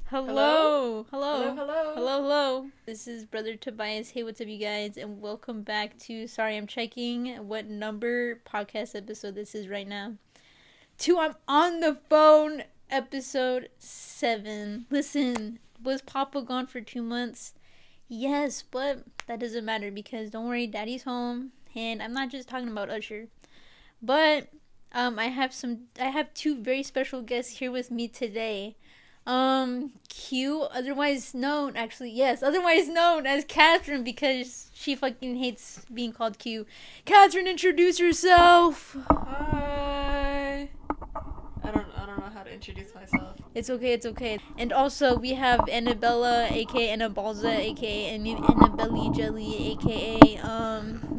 Hello. Hello, hello. Hello. This is Brother Tobias. Hey, what's up, you guys? And welcome back to, sorry, I'm checking what number podcast episode this is right now. I'm on the phone, episode 7. Listen, was Papa gone for 2 months? Yes, but that doesn't matter because don't worry, Daddy's home. And I'm not just talking about Usher. But I have two very special guests here with me today. Q, otherwise known as Catherine because she fucking hates being called Q. Catherine, introduce yourself. Hi. I don't know how to introduce myself. It's okay. And also we have Annabella, aka Annabalza, aka Annabelly Jelly, aka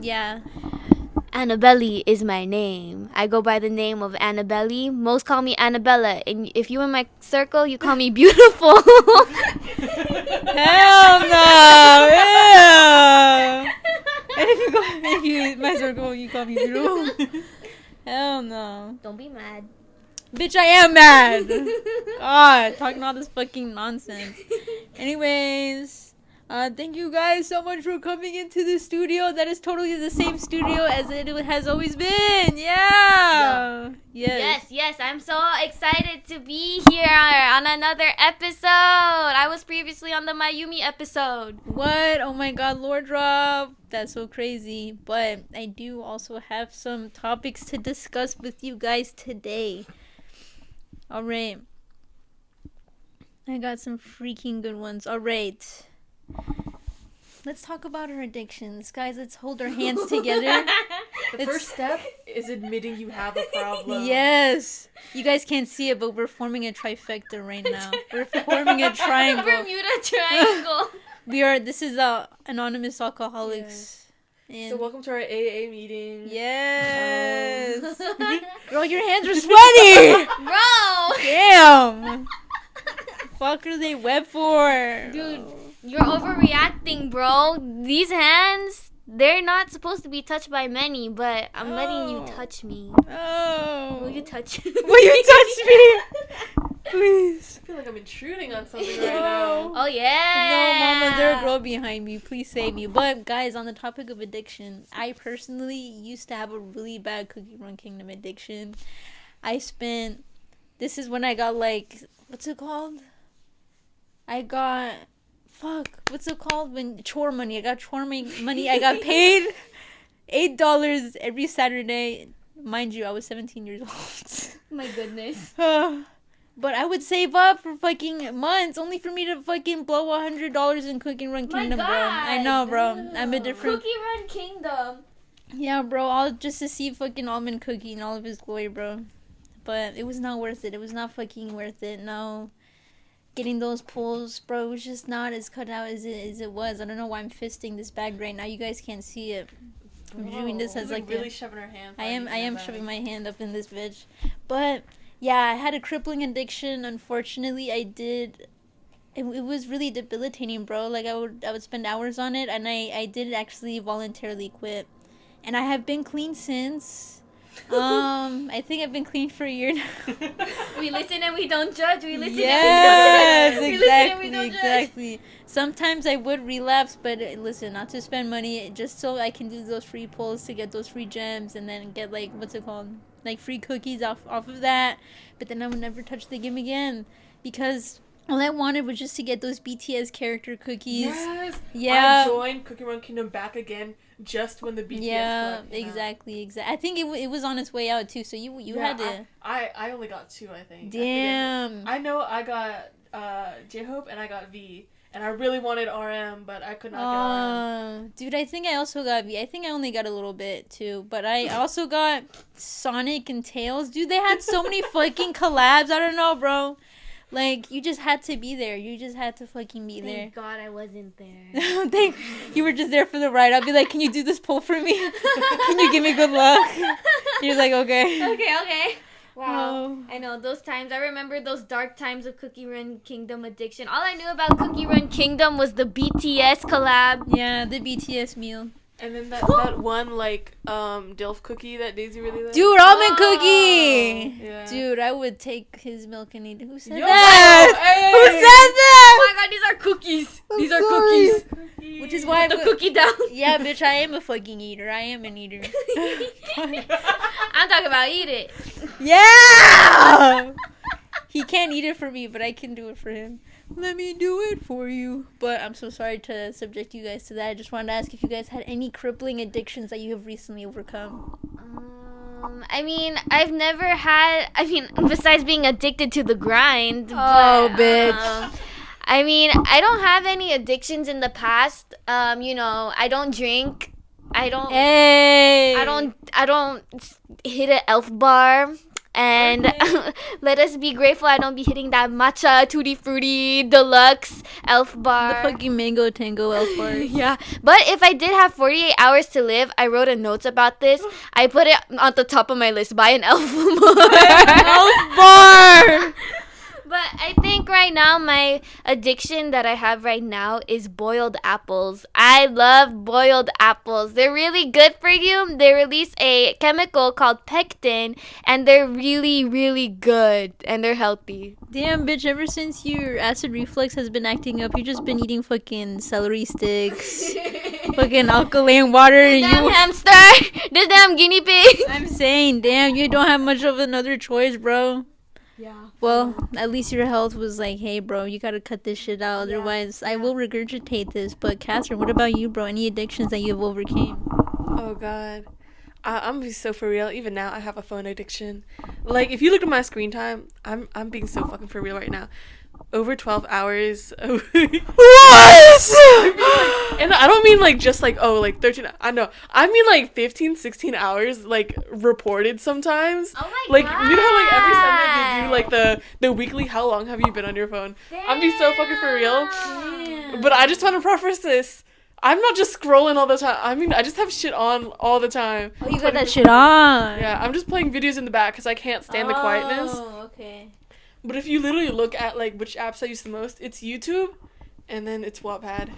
yeah. Annabelle is my name. I go by the name of Annabelle. Most call me Annabella. And if you in my circle, you call me beautiful. Hell no! Ew. And if you my circle, you call me beautiful. Hell no! Don't be mad. Bitch, I am mad. God, talking all this fucking nonsense. Anyways, thank you guys so much for coming into the studio. That is totally the same studio as it has always been. Yeah. Yes. I'm so excited to be here on another episode. I was previously on the Mayumi episode. What? Oh my god, Lord Drop. That's so crazy. But I do also have some topics to discuss with you guys today. Alright. I got some freaking good ones. Alright. Let's talk about our addictions. Guys, let's hold our hands together. The first step is admitting you have a problem. Yes. You guys can't see it, but we're forming a trifecta right now. We're forming a triangle. Bermuda Triangle. This is Anonymous Alcoholics. And So welcome to our AA meeting. yes. Girl, your hands are sweaty. Bro. Damn. Fuck are they wet for? Dude, you're overreacting, bro. These hands, they're not supposed to be touched by many, but I'm letting you touch me. Oh. Will you touch me? Will you touch me? Please. I feel like I'm intruding on something right now. Oh, yeah. No, mama, there's a girl behind me. Please save me. But, guys, on the topic of addiction, I personally used to have a really bad Cookie Run Kingdom addiction. This is when I got, what's it called? What's it called? When chore money. I got chore money. I got paid $8 every Saturday. Mind you, I was 17 years old. My goodness. But I would save up for fucking months only for me to fucking blow $100 in Cookie Run Kingdom, bro. I know, bro. I'm a different... Cookie Run Kingdom. Yeah, bro. All just to see fucking Almond Cookie in all of his glory, bro. But it was not worth it. It was not fucking worth it. No. Getting those pulls, bro, it was just not as cut out as it was. I don't know why I'm fisting this bag right now. You guys can't see it. I'm doing this as really shoving her hand. I am shoving my hand up in this bitch. But yeah, I had a crippling addiction. Unfortunately, I did. It was really debilitating, bro. Like I would spend hours on it, and I did actually voluntarily quit. And I have been clean since. I think I've been clean for a year now. We listen and we don't judge. We listen yes, and we don't judge. exactly. Sometimes I would relapse, but listen, not to spend money, just so I can do those free pulls to get those free gems and then get what's it called? Free cookies off of that. But then I would never touch the game again because all I wanted was just to get those BTS character cookies. Yes. Yeah. I joined Cookie Run Kingdom back again just when the BTS collab came exactly. I think it was on its way out too, so you had to... I only got 2, I think. Damn. I know I got J-Hope and I got V. And I really wanted RM, but I could not get RM. Dude, I think I also got V. I think I only got a little bit, too. But I also got Sonic and Tails. Dude, they had so many fucking collabs. I don't know, bro. You just had to be there. You just had to fucking be there. Thank God I wasn't there. You were just there for the ride. I'll be like, can you do this pull for me? Can you give me good luck? You're like, okay. Okay. Wow. Oh. I know those times. I remember those dark times of Cookie Run Kingdom addiction. All I knew about Cookie Run Kingdom was the BTS collab. Yeah, the BTS meal. And then that one Dilf cookie that Daisy really liked. Dude, almond cookie. Yeah. Dude, I would take his milk and eat. Who said Yo, that? hey. Who said cookies. I'm These are sorry. cookies. Which is why Put the cookie down. Yeah, bitch, I am a fucking eater. I am an eater. I'm talking about eat it. Yeah! He can't eat it for me, but I can do it for him. Let me do it for you. But I'm so sorry to subject you guys to that. I just wanted to ask if you guys had any crippling addictions that you have recently overcome. I mean, I've never had. I mean, besides being addicted to the grind. Oh, bitch. I mean, I don't have any addictions in the past. You know, I don't drink. I don't. Hey. I don't hit an elf bar. And let us be grateful I don't be hitting that matcha tutti frutti deluxe elf bar. The fucking mango tango elf bar. Yeah. But if I did have 48 hours to live, I wrote a note about this. I put it on the top of my list. Buy an elf bar. Elf bar. But I think right now my addiction that I have right now is boiled apples. I love boiled apples. They're really good for you. They release a chemical called pectin, and they're really, really good, and they're healthy. Damn, bitch, ever since your acid reflux has been acting up, you just been eating fucking celery sticks, fucking alkaline water. This damn hamster. This damn guinea pig. I'm saying, damn, you don't have much of another choice, bro. Yeah. Well, at least your health was like, hey, bro, you gotta cut this shit out. Otherwise, I will regurgitate this. But, Catherine, what about you, bro? Any addictions that you've overcame? Oh, God. I'm gonna be so for real. Even now, I have a phone addiction. Like, if you look at my screen time, I'm being so fucking for real right now. Over 12 hours a week. What? And I don't mean like just like, oh, like 13. I know. I mean like 15, 16 hours like reported sometimes. Oh my like, God. You know how like every Sunday they do like the weekly how long have you been on your phone? I'm being so fucking for real. Damn. But I just want to preface this. I'm not just scrolling all the time. I mean, I just have shit on all the time. Oh, you got that shit on. Yeah, I'm just playing videos in the back because I can't stand the quietness. Oh, okay. But if you literally look at like which apps I use the most, it's YouTube, and then it's Wattpad.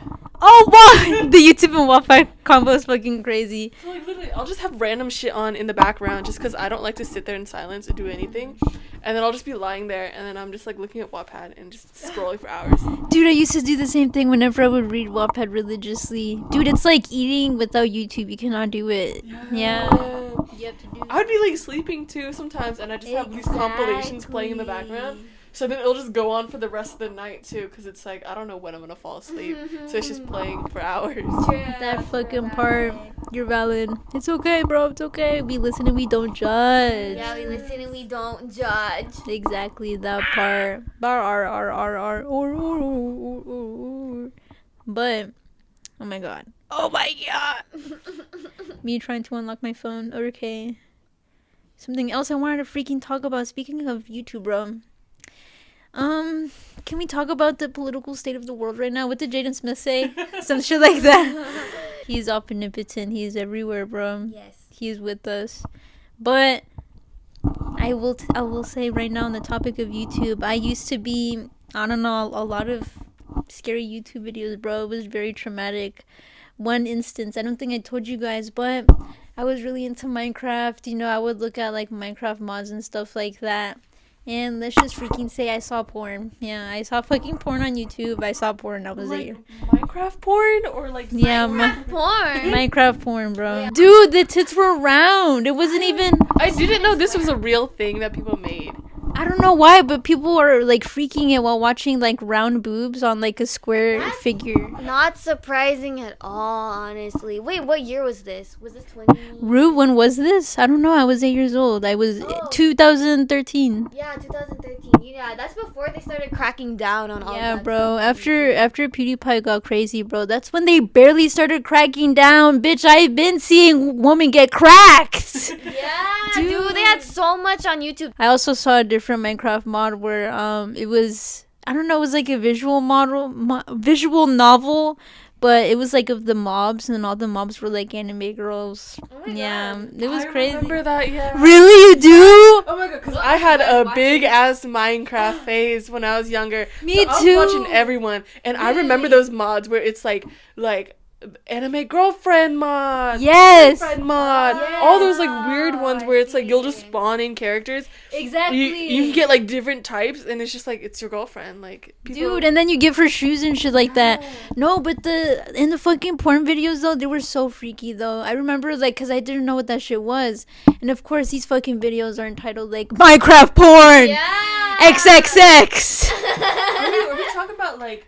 Oh, wow. The YouTube and Wi-Fi combo is fucking crazy. So like literally, I'll just have random shit on in the background just because I don't like to sit there in silence or do anything, and then I'll just be lying there, and then I'm just like looking at Wattpad and just scrolling for hours. Dude, I used to do the same thing whenever I would read Wattpad religiously. Dude, it's like eating without YouTube. You cannot do it. Yeah. You have to do I would be like sleeping too sometimes, and I just have these compilations playing in the background. So then it'll just go on for the rest of the night too, because it's like I don't know when I'm gonna fall asleep, so it's just playing for hours. that fucking part. You're valid. It's okay, bro. It's okay. We listen and we don't judge. Yeah, we listen and we don't judge. Exactly that part. But, oh my god. Oh my god. Me trying to unlock my phone. Okay. Something else I wanted to freaking talk about. Speaking of YouTube, bro. Can we talk about the political state of the world right now? What did Jaden Smith say? Some shit like that. He's omnipotent. He's everywhere, bro. Yes. He's with us. But I will say right now on the topic of YouTube, I used to be, I don't know, a lot of scary YouTube videos, bro. It was very traumatic. One instance, I don't think I told you guys, but I was really into Minecraft. You know, I would look at like Minecraft mods and stuff like that. And let's just freaking say I saw porn. Yeah, I saw fucking porn on YouTube. I saw porn. I was Like there. Minecraft porn or like Yeah, Porn. Minecraft porn, bro. Dude, the tits were round. It wasn't even. I didn't know this was a real thing that people made. I don't know why, but people are like freaking it while watching like round boobs on like a square figure. Not surprising at all, honestly. Wait, what year was this? Was this 20? Rue, when was this? I don't know. I was 8 years old. I was 2013. Yeah, 2013. Yeah, that's before they started cracking down on all Yeah, that bro. stuff. After PewDiePie got crazy, bro. That's when they barely started cracking down. Bitch, I've been seeing women get cracked. Yeah, dude, they had so much on YouTube. I also saw a different Minecraft mod where it was, I don't know, it was like a visual novel, but it was like of the mobs, and all the mobs were like anime girls. Oh my Yeah, God. it was I crazy. remember that, yeah. Really, you do? Oh my god, because I had a big ass Minecraft phase when I was younger. Me so too. I was watching everyone, and I remember those mods where it's like anime girlfriend mod. Yes. Boyfriend mod. All those like weird ones where it's like you'll just spawn in characters. Exactly. You can get like different types, and it's just like it's your girlfriend, like dude. And then you give her shoes and shit like that. No, but in the fucking porn videos though, they were so freaky though. I remember like because I didn't know what that shit was, and of course these fucking videos are entitled like Minecraft porn. Yeah. XXX. Are we talking about like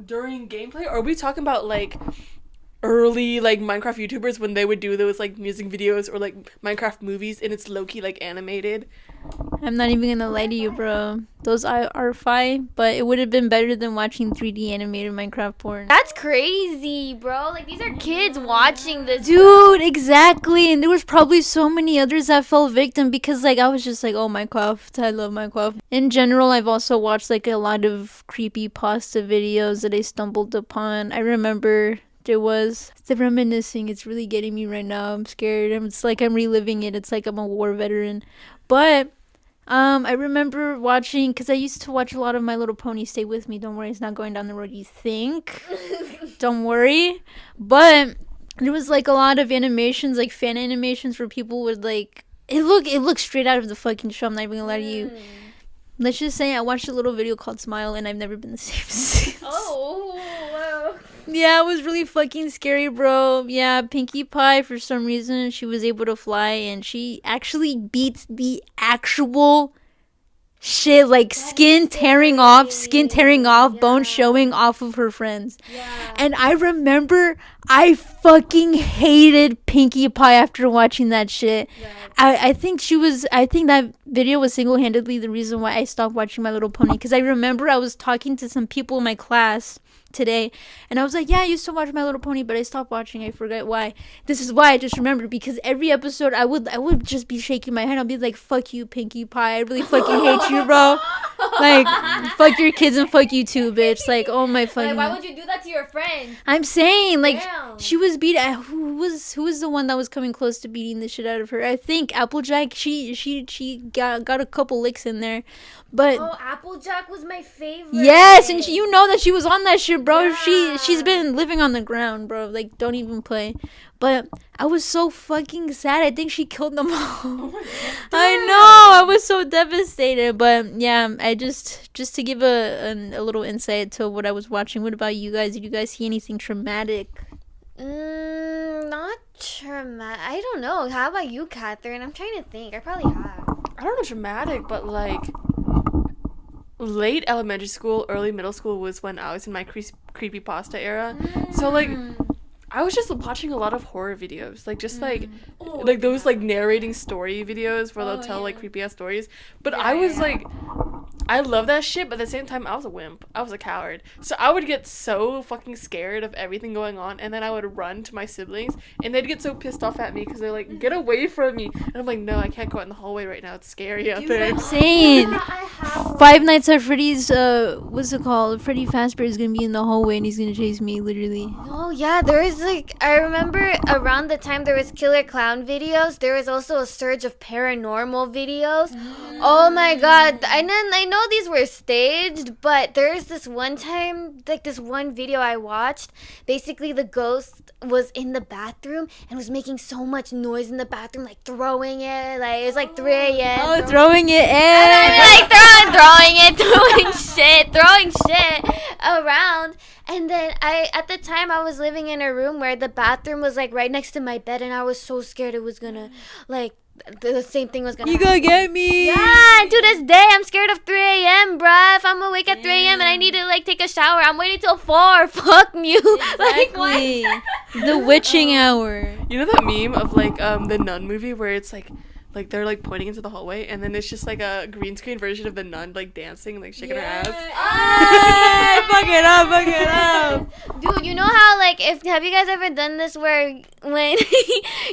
during gameplay, or are we talking about like early like Minecraft YouTubers when they would do those like music videos or like Minecraft movies and it's low-key like animated? I'm not even gonna lie to you, bro. Those are fine, but it would have been better than watching 3D animated Minecraft porn. That's crazy, bro. Like, these are kids watching this. Dude, exactly. And there was probably so many others that fell victim because, like, I was just like, oh, Minecraft. I love Minecraft. In general, I've also watched, like, a lot of creepypasta videos that I stumbled upon. I remember there was the reminiscing. It's really getting me right now. I'm scared. It's like I'm reliving it. It's like I'm a war veteran. But I remember watching, because I used to watch a lot of My Little Pony. Stay with me. Don't worry. It's not going down the road you think. Don't worry. But there was like a lot of animations, like fan animations where people would like, it looked straight out of the fucking show. I'm not even gonna lie to you. Let's just say I watched a little video called Smile and I've never been the same since. Oh, wow. Yeah, it was really fucking scary, bro. Yeah, Pinkie Pie, for some reason, she was able to fly and she actually beats the actual shit, like skin tearing off, bone showing off of her friends. Yeah. And I remember I fucking hated Pinkie Pie after watching that shit. Right. I think that video was single-handedly the reason why I stopped watching My Little Pony, because I remember I was talking to some people in my class today and I was like, yeah, I used to watch My Little Pony, but I stopped watching. I forget why. This is why I just remembered, because every episode I would just be shaking my head. I'll be like, fuck you, Pinkie Pie, I really fucking hate you, bro. Like, fuck your kids and fuck you too, bitch. Like, oh my fucking, Like, why would you do that to your friends? I'm saying, like, Damn. she was who was the one that was coming close to beating the shit out of her? I think Applejack. She got a couple licks in there, but Oh, Applejack was my favorite. yes, and you know that she was on that shit, bro. Yeah. She's been living on the ground, bro. Like, don't even play. But I was so fucking sad. I think she killed them all. Oh my God. I know. I was so devastated. But yeah, I just to give a little insight to what I was watching. What about you guys? Did you guys see anything traumatic? Not traumatic. I don't know. How about you, Catherine? I'm trying to think. I probably have. I don't know dramatic, but like late elementary school, early middle school was when I was in my creepypasta era. So like I was just watching a lot of horror videos, like just like those like narrating story videos where they'll tell like creepy ass stories. But I was like, I love that shit, but at the same time I was a wimp. I was a coward. So I would get so fucking scared of everything going on, and then I would run to my siblings and they'd get so pissed off at me because they're like, get away from me. And I'm like, no, I can't go out in the hallway right now. It's scary out there. Insane. I have Five Nights at Freddy's, what's it called? Freddy Fazbear is gonna be in the hallway and he's gonna chase me, literally. Oh yeah, there was like, I remember around the time there was killer clown videos, there was also a surge of paranormal videos. Oh my god, I know these were staged, but there's this one time, like this one video I watched, basically the ghost was in the bathroom and was making so much noise in the bathroom, like throwing it, like it was like 3 a.m. Oh, throwing it in. And I'm like throwing shit around. And then at the time I was living in a room where the bathroom was like right next to my bed, and I was so scared it was gonna, like, the same thing was gonna You happen. gonna get me. Yeah, and to this day I'm scared of 3 a.m, bruh. If I'm awake at 3 a.m and I need to like take a shower, I'm waiting till 4. Fuck you. Like, what? Exactly. The witching hour. You know that meme of like the Nun movie where it's like they're like pointing into the hallway and then it's just like a green screen version of the nun like dancing and like shaking her ass. Ah, fuck it up. Dude, you know how like have you guys ever done this where when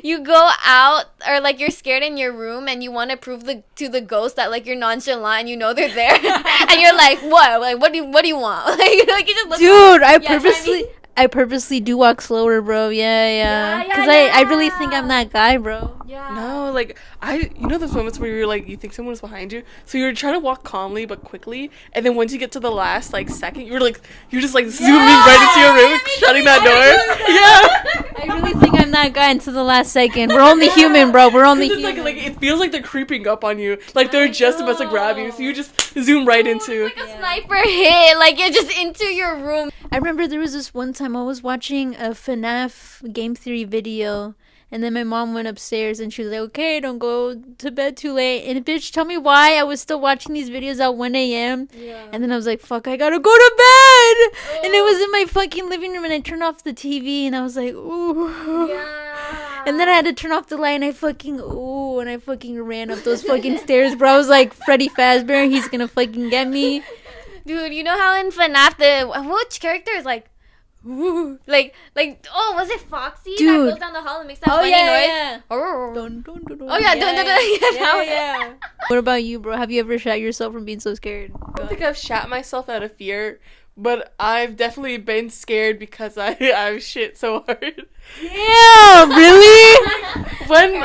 you go out or like you're scared in your room and you want to prove to the ghost that like you're nonchalant and you know they're there and you're like, what? Like what do you want? Like you just look. Dude, I Yeah, purposely I purposely do walk slower, bro. Yeah. Because I really think I'm that guy, bro. Yeah. No, like you know those moments where you're like, you think someone was behind you, so you're trying to walk calmly but quickly, and then once you get to the last like second, you're just like zooming right into your room, shutting that door. I really think I'm that guy until the last second. We're only human, bro. We're only It's human. like it feels like they're creeping up on you, like they're just about to grab you, so you just zoom right into. It's like a sniper hit. Like you're just into your room. I remember there was this one time I was watching a FNAF game theory video, and then my mom went upstairs and she was like, okay, don't go to bed too late. And bitch, tell me why I was still watching these videos at 1 a.m. Yeah. And then I was like, fuck, I gotta go to bed. And it was in my fucking living room, and I turned off the TV and I was like, ooh. Yeah. And then I had to turn off the light, and I fucking ran up those fucking stairs, bro. I was like, Freddy Fazbear, he's gonna fucking get me. Dude, you know how in FNAF which character is like, ooh, like oh, was it Foxy that Dude. goes down the hall and makes that funny noise? Yeah. Oh, Dun, dun, dun, dun. Oh, yeah, dun, dun, dun. Yeah. What about you, bro? Have you ever shot yourself from being so scared? I don't think I've shat myself out of fear, but I've definitely been scared because I've shit so hard. Yeah, really? When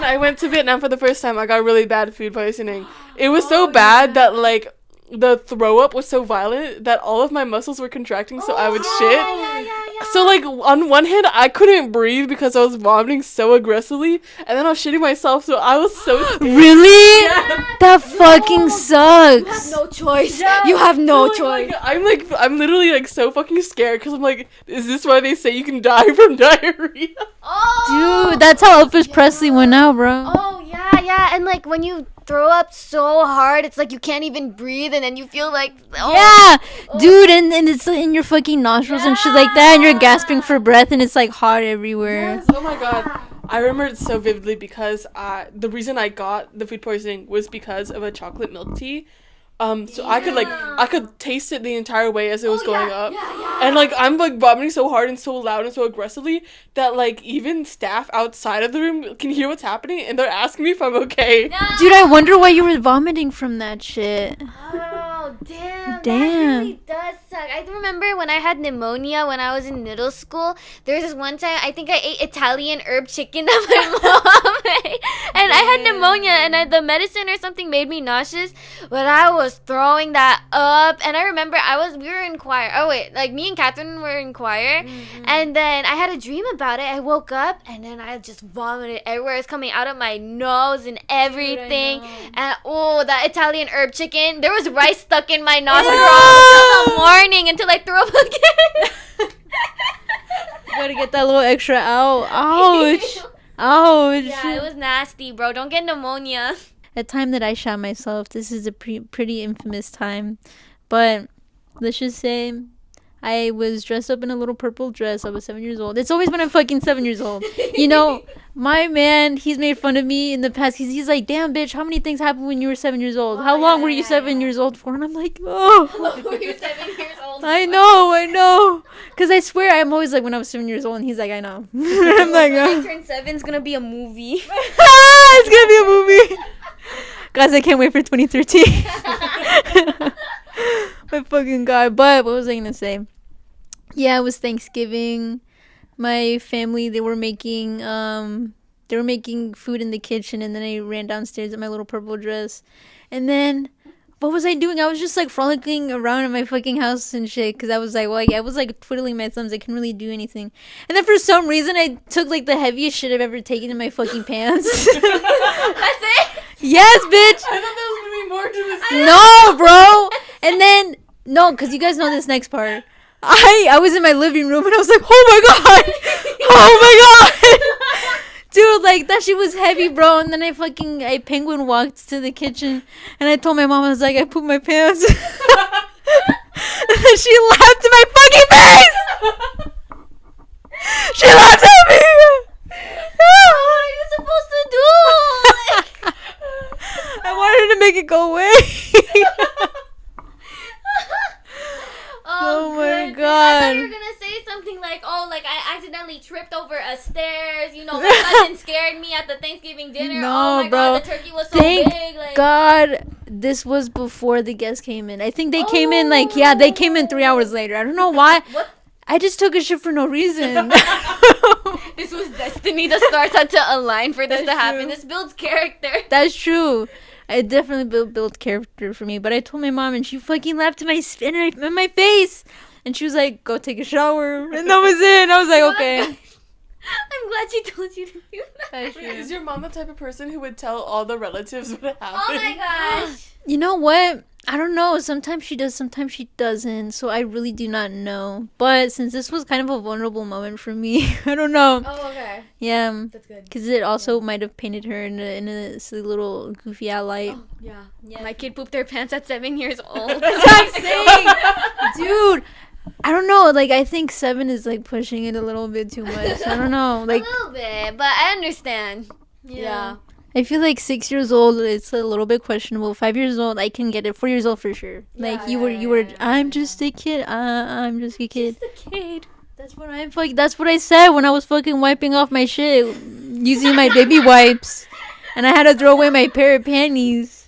I went to Vietnam for the first time, I got really bad food poisoning. It was so bad that like the throw up was so violent that all of my muscles were contracting, so I would shit. Yeah. So like on one hand, I couldn't breathe because I was vomiting so aggressively, and then I was shitting myself, so I was so scared. Really? Yeah. That fucking sucks. No choice. You have no choice. I'm literally like so fucking scared because I'm like, is this why they say you can die from diarrhea? Oh. Dude, that's how Elvis Presley went out, bro. Oh yeah, and like when you throw up so hard, it's like you can't even breathe, and then you feel like Dude, and it's in your fucking nostrils and shit like that, and you're gasping for breath, and it's like hot everywhere. Yes, oh my god. I remember it so vividly because the reason I got the food poisoning was because of a chocolate milk tea. So I could taste it the entire way as it was going up. And like I'm like vomiting so hard and so loud and so aggressively that like even staff outside of the room can hear what's happening, and they're asking me if I'm okay. Dude, I wonder why you were vomiting from that shit. Oh, damn. That Damn. really does suck. I remember when I had pneumonia when I was in middle school. There was this one time, I think I ate Italian herb chicken that my mom made. And I had pneumonia, and the medicine or something made me nauseous. But I was throwing that up. And I remember we were in choir. Oh, wait. Like, me and Catherine were in choir. Mm-hmm. And then I had a dream about it. I woke up, and then I just vomited everywhere. It's coming out of my nose and everything. And, that Italian herb chicken. There was rice stuck in my nostril until the morning, until I threw up again. You gotta get that little extra out. Ouch. Ouch. Yeah, it was nasty, bro. Don't get pneumonia. A time that I shot myself, this is a pretty infamous time. But let's just say I was dressed up in a little purple dress. I was 7 years old. It's always when I'm fucking 7 years old. You know, my man, he's made fun of me in the past. He's like, damn, bitch, how many things happened when you were 7 years old? How long were you 7 years old for? And I'm like, oh. How long were you 7 years old? I know. Because I swear, I'm always like, when I was 7 years old, and he's like, I know. I'm like, when I turn 7, it's gonna be a movie. It's gonna be a movie. Guys, I can't wait for 2013. My fucking god. But what was I gonna say? Yeah, it was Thanksgiving. My family, they were making food in the kitchen, and then I ran downstairs in my little purple dress. And then what was I doing? I was just like frolicking around in my fucking house and shit, because I was like twiddling my thumbs. I couldn't really do anything. And then for some reason I took like the heaviest shit I've ever taken in my fucking pants. That's it? Yes, bitch. I thought there was gonna be more to this story. No, bro. And then no, because you guys know this next part. I was in my living room, and I was like, oh my god, dude, like that shit was heavy, bro. And then I penguin walked to the kitchen, and I told my mom, I was like, I pooped my pants. And then she laughed in my fucking face. She laughed at me. What are you supposed to do? I wanted her to make it go away. Oh my goodness. god. I thought you were gonna say something like, I accidentally tripped over a stairs. You know, my cousin scared me at the Thanksgiving dinner. No, oh my bro. god, the turkey was so Thank big. Like, God this was before the guests came in. I think they came in like, yeah, they came in 3 hours later. I don't know why. What? I just took a shit for no reason. This was destiny. The stars had to align for this That's to happen. true. This builds character. That's true. It definitely built character for me. But I told my mom, and she fucking laughed in my face. And she was like, go take a shower. And that was it. And I was like, okay. I'm glad she told you to do that. That's Wait, true. is your mom the type of person who would tell all the relatives what happened? Oh my gosh. You know what? I don't know. Sometimes she does, sometimes she doesn't. So I really do not know. But since this was kind of a vulnerable moment for me, I don't know. Oh, okay. Yeah. That's good. Because it also might have painted her in a silly little goofy out light. Oh, yeah. My kid pooped their pants at 7 years old. That's what I'm saying. Dude, I don't know. Like, I think 7 is, like, pushing it a little bit too much. I don't know. Like, a little bit, but I understand. Yeah. I feel like 6 years old, it's a little bit questionable. 5 years old, I can get it. 4 years old for sure. Like, you were. I'm just a kid. I'm just a kid. Just a kid. That's what I said when I was fucking wiping off my shit using my baby wipes, and I had to throw away my pair of panties.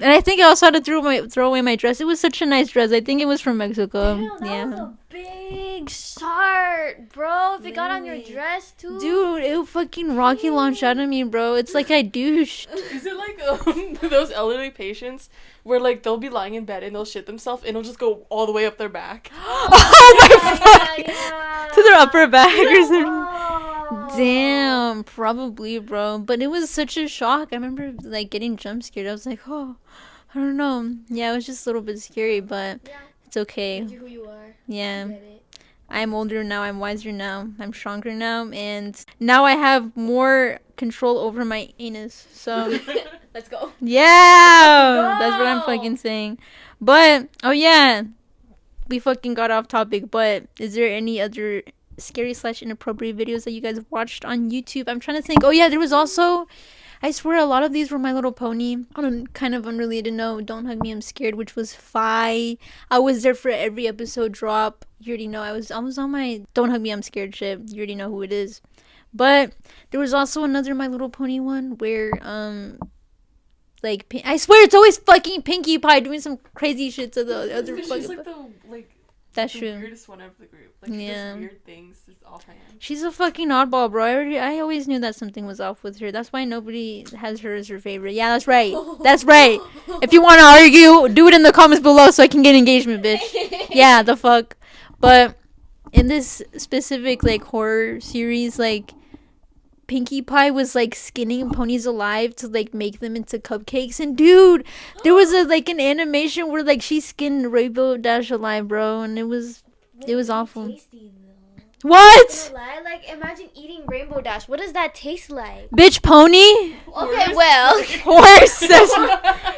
And I think I also had to throw away my dress. It was such a nice dress. I think it was from Mexico. Damn, that was a big start, bro. If it got on your dress too. Dude, it fucking rocky launched out of me, bro. It's like I douched. Is it like those elderly patients where like they'll be lying in bed and they'll shit themselves and it'll just go all the way up their back? Oh my fuck! Yeah. To their upper back or something. Oh. Damn, probably, bro. But it was such a shock. I remember like getting jump scared. I was like, oh, I don't know. Yeah, it was just a little bit scary, but Yeah. it's okay. You're who you are. Yeah. Get it. I'm older now, I'm wiser now, I'm stronger now, and now I have more control over my anus. So, Let's go. yeah, that's what I'm Go. fucking saying. But, oh yeah, we fucking got off topic, but is there any other scary / inappropriate videos that you guys watched on YouTube? I'm trying to think. Oh yeah, there was also, I swear a lot of these were My Little Pony. On a kind of unrelated note, Don't Hug Me, I'm Scared, which was fire. I was there for every episode drop. You already know I was on my Don't Hug Me, I'm Scared shit. You already know who it is. But there was also another My Little Pony one where like I swear it's always fucking Pinkie Pie doing some crazy shit to the other She's fucking. like That's the true. weirdest one of the group. Like she Yeah. does weird things just offhand. She's a fucking oddball, bro. I always knew that something was off with her. That's why nobody has her as her favorite. Yeah, that's right. That's right. If you want to argue, do it in the comments below so I can get engagement, bitch. Yeah, the fuck. But in this specific like horror series, like Pinkie Pie was like skinning ponies alive to like make them into cupcakes. And dude, there was an animation where like she skinned Rainbow Dash alive, bro, and it was awful. Tasty, though. What? Lie? Like, imagine eating Rainbow Dash. What does that taste like? Bitch, pony? Okay, well, Horse. That's-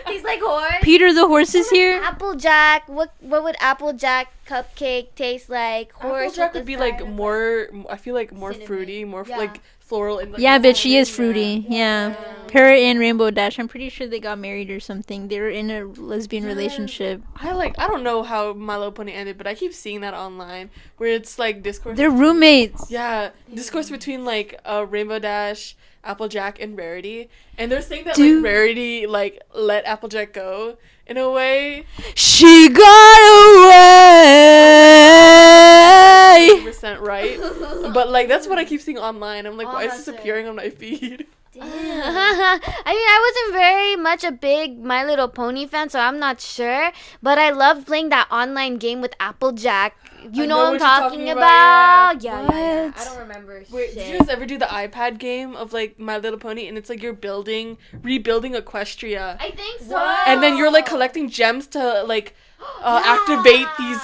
tastes like horse. Peter the horse is here. Applejack. What would Applejack cupcake taste like? Horse. Applejack with would the be like side of more. I feel like more cinnamon. fruity, more Yeah. like floral. And like Yeah, the bitch, she is cinnamon, fruity. Yeah. Her and Rainbow Dash. I'm pretty sure they got married or something. They were in a lesbian relationship. I don't know how My Little Pony ended, but I keep seeing that online where it's like discourse. They're roommates. Yeah, discourse between like Rainbow Dash, Applejack, and Rarity, and they're saying that Dude. like Rarity like let Applejack go in a way. She got away. 100% right, but like that's what I keep seeing online. I'm like, Oh, why is that's this it. appearing on my feed? I mean, I wasn't very much a big My Little Pony fan, so I'm not sure. But I loved playing that online game with Applejack. You I know know what I'm what you're talking talking about? about, Yeah. What? I don't remember. Wait, shit. did you guys ever do the iPad game of like My Little Pony, and it's like you're rebuilding Equestria, I think so. What? and then you're like collecting gems to like activate these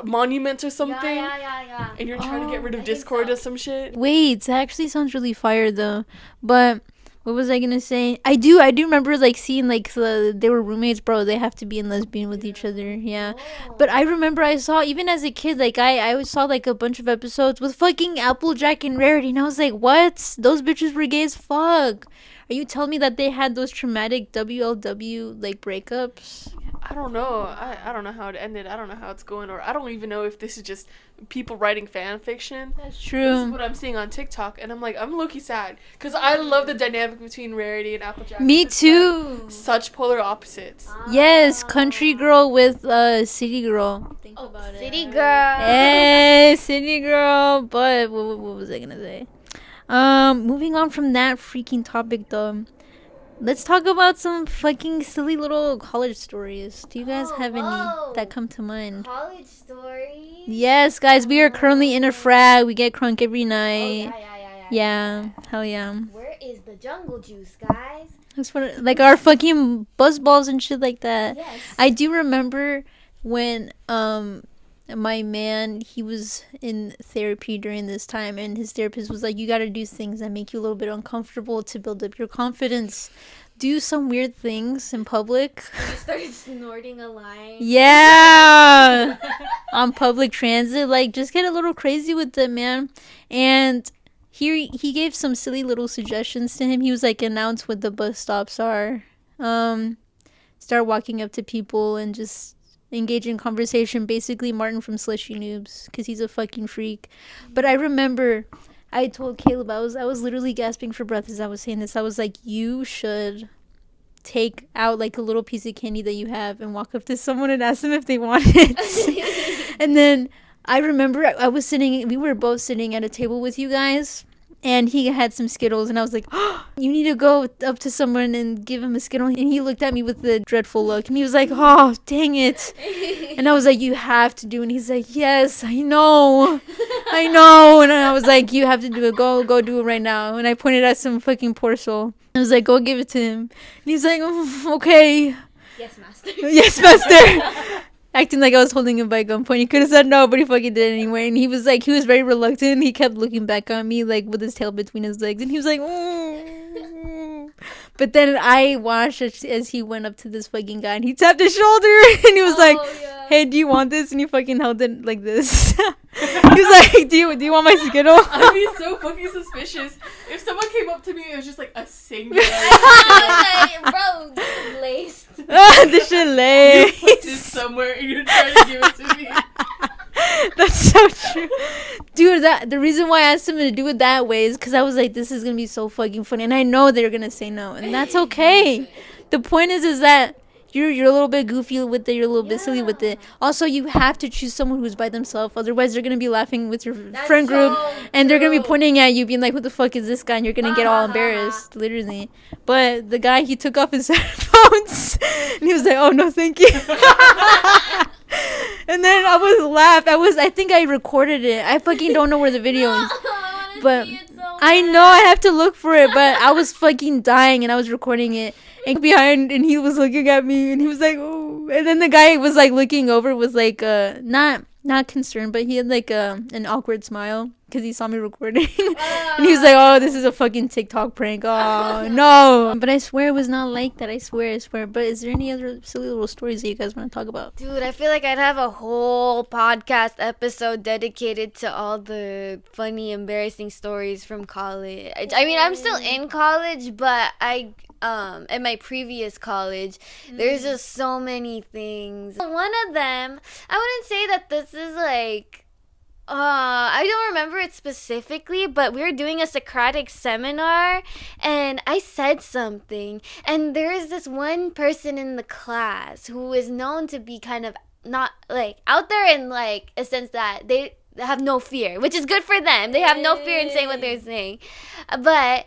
monuments or something. Yeah. And you're trying to get rid I of think Discord so. or some shit. Wait, that actually sounds really fire though. But what was I gonna say? I do remember like seeing like they were roommates, bro. They have to be in lesbian with each other. Yeah. But I remember I saw, even as a kid, like I always saw like a bunch of episodes with fucking Applejack and Rarity, and I was like, what? Those bitches were gay as fuck. Are you telling me that they had those traumatic WLW like breakups? I don't know. I don't know how it ended. I don't know how it's going, or I don't even know if this is just people writing fan fiction. That's This is true. what I'm seeing on TikTok, and I'm like, I'm low-key sad because I love the dynamic between Rarity and Applejack. Me It's like too. such polar opposites. Yes, country girl with city girl. Think about City it. girl. Hey, city girl. But what was I gonna say? Moving on from that freaking topic though. Let's talk about some fucking silly little college stories. Do you guys have any that come to mind? College stories. Yes, guys, we are currently in a frat. We get crunk every night. Yeah. Yeah, hell yeah. Where is the jungle juice, guys? That's what, like our fucking buzz balls and shit like that. Yes. I do remember when my man, he was in therapy during this time, and his therapist was like, you got to do things that make you a little bit uncomfortable to build up your confidence. Do some weird things in public. You started snorting a line. Yeah. On public transit, like just get a little crazy with it, man. And he gave some silly little suggestions to him. He was like, announce what the bus stops are. Start walking up to people and just engage in conversation. Basically Martin from Slushy Noobs, because he's a fucking freak. But I remember I told Caleb, I was literally gasping for breath as I was saying this. I was like, you should take out like a little piece of candy that you have and walk up to someone and ask them if they want it. And then I remember we were both sitting at a table with you guys, and he had some Skittles, and I was like, oh, you need to go up to someone and give him a Skittle. And he looked at me with a dreadful look, and he was like, oh, dang it. And I was like, you have to do it. And he's like, yes, I know. And I was like, you have to do it. Go do it right now. And I pointed at some fucking poor soul. I was like, go give it to him. And he's like, oh, okay. Yes, master. Yes, master. Acting like I was holding him by gunpoint. He could have said no, but he fucking did anyway. And he was very reluctant. He kept looking back on me, like, with his tail between his legs. And he was like, But then I watched as he went up to this fucking guy, and he tapped his shoulder, and he was like, hey, do you want this? And he fucking held it like this. He was like, do you want my Skittle? I'd be so fucking suspicious if someone came up to me and it was just like a singular. Bro, this is laced. This shit You put late. this somewhere and you're trying to give it to me. That's so true. Dude, the reason why I asked him to do it that way is because I was like, this is going to be so fucking funny. And I know they're going to say no. And that's okay. The point is that you're a little bit goofy with it. You're a little bit silly with it. Also, you have to choose someone who's by themselves. Otherwise, they're going to be laughing with your friend group. And they're going to be pointing at you, being like, who the fuck is this guy? And you're going to get all embarrassed, literally. But the guy, he took off his headphones. And he was like, oh, no, thank you. And then I was I think I recorded it. I fucking don't know where the video is. But I know I have to look for it, but I was fucking dying and I was recording it. And behind, and he was looking at me, and he was like, oh. And then the guy was like looking over, was like not concerned, but he had like an awkward smile because he saw me recording. And he was like, oh, this is a fucking TikTok prank. Oh, no. But I swear it was not like that. I swear. But is there any other silly little stories that you guys want to talk about? Dude, I feel like I'd have a whole podcast episode dedicated to all the funny, embarrassing stories from college. I mean, I'm still in college, but at my previous college, there's just so many things. One of them, I wouldn't say that this is like, I don't remember it specifically, but we were doing a Socratic seminar, and I said something, and there's this one person in the class who is known to be kind of not, like, out there in, like, a sense that they have no fear, which is good for them. They have no fear in saying what they're saying. But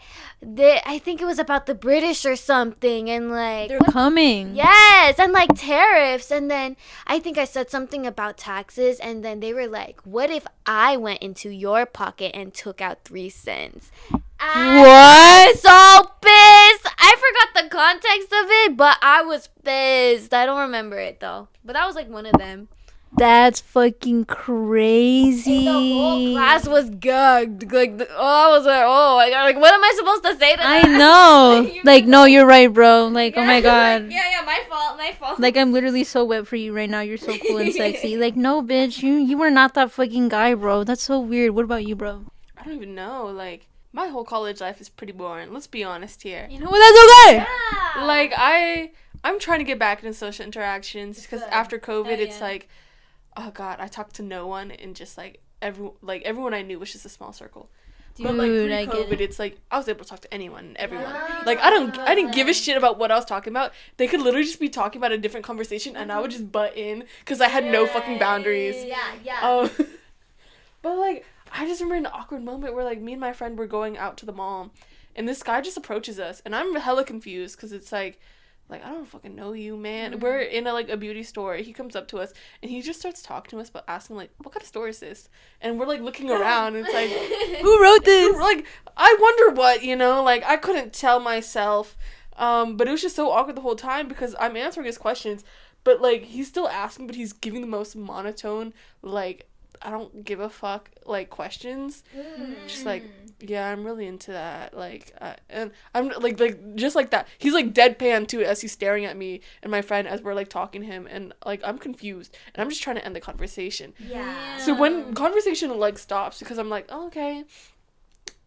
I think it was about the British or something, and like They're coming. Yes, and like tariffs, and then I think I said something about taxes, and then they were like, what if I went into your pocket and took out 3 cents? What? So pissed. I forgot the context of it, but I was pissed. I don't remember it though, but that was like one of them. That's fucking crazy. And the whole class was gagged. Like, I was like, oh my god, like, what am I supposed to say to that? I know. Like, no, you're right, bro. Like, oh my god. Like, yeah, my fault. Like, I'm literally so wet for you right now. You're so cool and sexy. Like, no, bitch, you were not that fucking guy, bro. That's so weird. What about you, bro? I don't even know. Like, my whole college life is pretty boring. Let's be honest here. You know what? That's okay. Yeah. Like, I'm trying to get back into social interactions because after COVID, it's yeah. like, oh god, I talked to no one, and just like everyone I knew was just a small circle. Dude, But like I get pre-COVID, it. it's like I was able to talk to anyone and everyone. Like I didn't give a shit about what I was talking about. They could literally just be talking about a different conversation, and I would just butt in because I had no fucking boundaries. Yeah. But like I just remember an awkward moment where like me and my friend were going out to the mall, and this guy just approaches us, and I'm hella confused because it's like I don't fucking know you, man. We're in a beauty store. He comes up to us and he just starts talking to us, but asking like, what kind of store is this? And we're like looking around, and it's like, Who wrote this? like, I wonder what, like I couldn't tell myself. But it was just so awkward the whole time because I'm answering his questions, but like he's still asking, but he's giving the most monotone, like, I don't give a fuck, like, questions. Just like, yeah, I'm really into that, like, and I'm like just like that. He's like deadpan too as he's staring at me and my friend as we're like talking to him, and like I'm confused and I'm just trying to end the conversation. Yeah. So when conversation like stops because I'm like, oh, okay,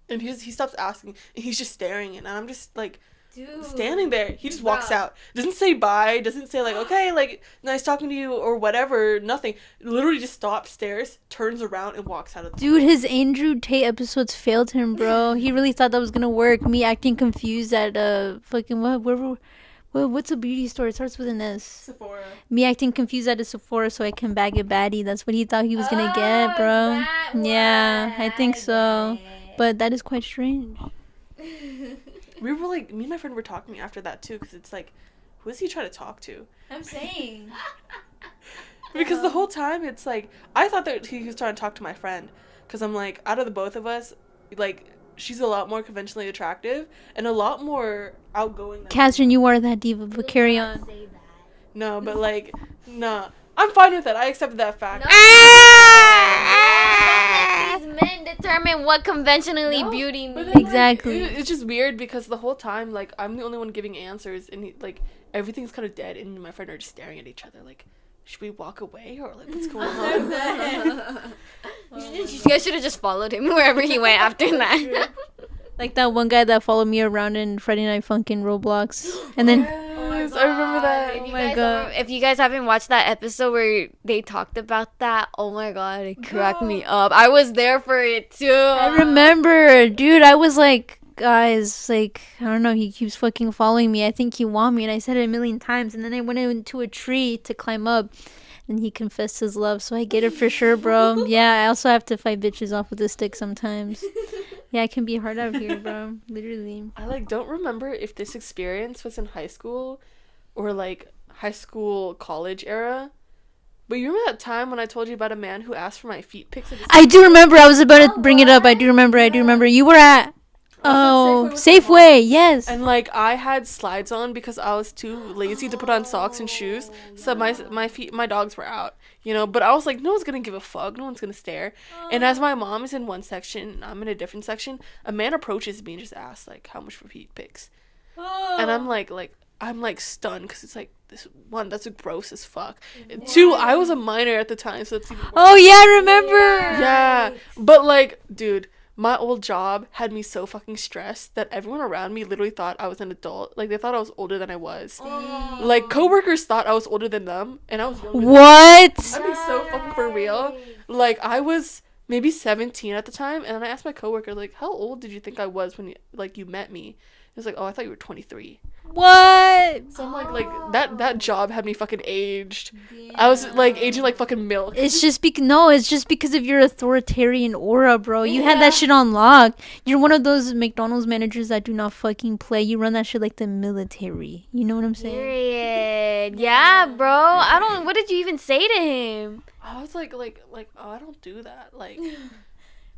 and he stops asking and he's just staring, and I'm just like, Dude. standing there. He just walks out. Doesn't say bye. Doesn't say like, okay, like, nice talking to you or whatever. Nothing. Literally just stops, stares, turns around, and walks out of the Dude, his Andrew Tate episodes failed him, bro. He really thought that was gonna work. Me acting confused at fucking what's a beauty store? It starts with an S. Sephora. Me acting confused at a Sephora so I can bag a baddie. That's what he thought he was gonna get, bro. Yeah, I think so. But that is quite strange. We were like, me and my friend were talking after that too, because it's like, who is he trying to talk to? I'm saying. Because the whole time it's like, I thought that he was trying to talk to my friend, because I'm like, out of the both of us, like, she's a lot more conventionally attractive and a lot more outgoing than Catherine, you are that diva, but carry on. No, but like, nah. I'm fine with it. I accepted that fact. These men determine what conventionally beauty But means. then, Exactly. Like, it's just weird because the whole time, like, I'm the only one giving answers, and like everything's kind of dead, and my friend are just staring at each other, like, should we walk away or like what's going on? You guys should have just followed him wherever he went after that. Like that one guy that followed me around in Friday Night Funkin' Roblox. And then Yes, I remember that. Oh my god. If you guys haven't watched that episode where they talked about that, oh my god, it cracked me up. I was there for it too. I remember, dude, I was like, guys, like, I don't know, he keeps fucking following me. I think he want me, and I said it a million times, and then I went into a tree to climb up, and he confessed his love, so I get it for sure, bro. Yeah, I also have to fight bitches off with a stick sometimes. Yeah, it can be hard out here, bro. Literally. I like don't remember if this experience was in high school or like high school college era. But you remember that time when I told you about a man who asked for my feet pics? I do remember. I was about to bring it up. I do remember. You were at Safeway, yes. And like I had slides on because I was too lazy to put on socks and shoes. So my dogs were out, but I was like, no one's gonna give a fuck, no one's gonna stare. And as my mom is in one section and I'm in a different section, a man approaches me and just asks like, how much for feet pics? And I'm like stunned because it's like, this one, that's gross as fuck. And two, I was a minor at the time, so it's even worse. Oh yeah, I remember. Yeah, but like, dude, my old job had me so fucking stressed that everyone around me literally thought I was an adult. Like, they thought I was older than I was. Like, coworkers thought I was older than them, and I was younger than What? them. I'm being so fucking for real. Like, I was maybe 17 at the time, and then I asked my coworker, like, how old did you think I was when you met me? He was like, oh, I thought you were 23. What? So I'm like that job had me fucking aged. I was like aging like fucking milk. It's just because of your authoritarian aura, bro. You had that shit on lock. You're one of those McDonald's managers that do not fucking play. You run that shit like the military. You know what I'm saying? Period. Yeah, bro. What did you even say to him? I was like, oh, I don't do that. Like,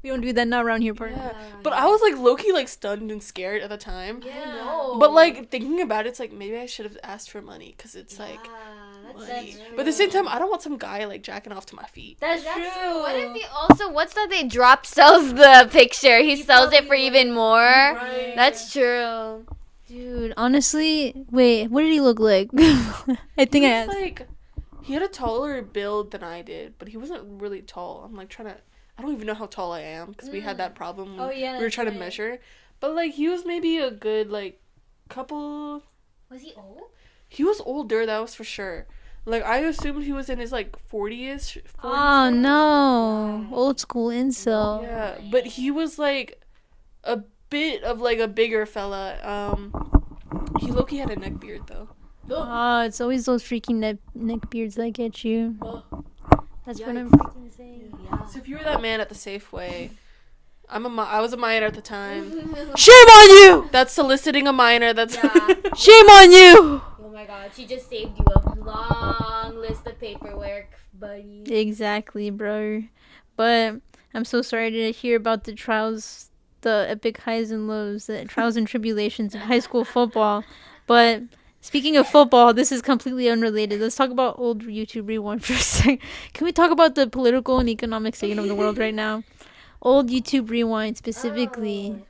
We don't do that not around here, partner. yeah. But I was like low-key like stunned and scared at the time. Yeah. But like thinking about it, it's like maybe I should have asked for money because it's like money. But at the same time, I don't want some guy like jacking off to my feet. That's true. What if he also, what's that they drop sells the picture? He sells it for even more. Right. That's true. Dude, honestly, wait, what did he look like? I think I asked. Like, he had a taller build than I did, but he wasn't really tall. I'm like I don't even know how tall I am because we had that problem when we were trying to measure. But like he was maybe a good like couple. Was he old? He was older, that was for sure. Like, I assumed he was in his, like, 40s. Oh, no. Old school incel. Yeah, but he was, like, a bit of, like, a bigger fella. He low-key had a neck beard, though. Oh, it's always those freaking neck beards that get you. That's what I'm Yikes. freaking saying. So if you were that man at the Safeway, I was a minor at the time. Shame on you! That's soliciting a minor. That's Shame on you! Oh my god, she just saved you a long list of paperwork, buddy. Exactly, bro. But I'm so sorry to hear about the trials, the epic highs and lows, the trials and tribulations of high school football. But speaking of football, this is completely unrelated. Let's talk about old YouTube Rewind for a second. Can we talk about the political and economic state of the world right now? Old YouTube Rewind, specifically,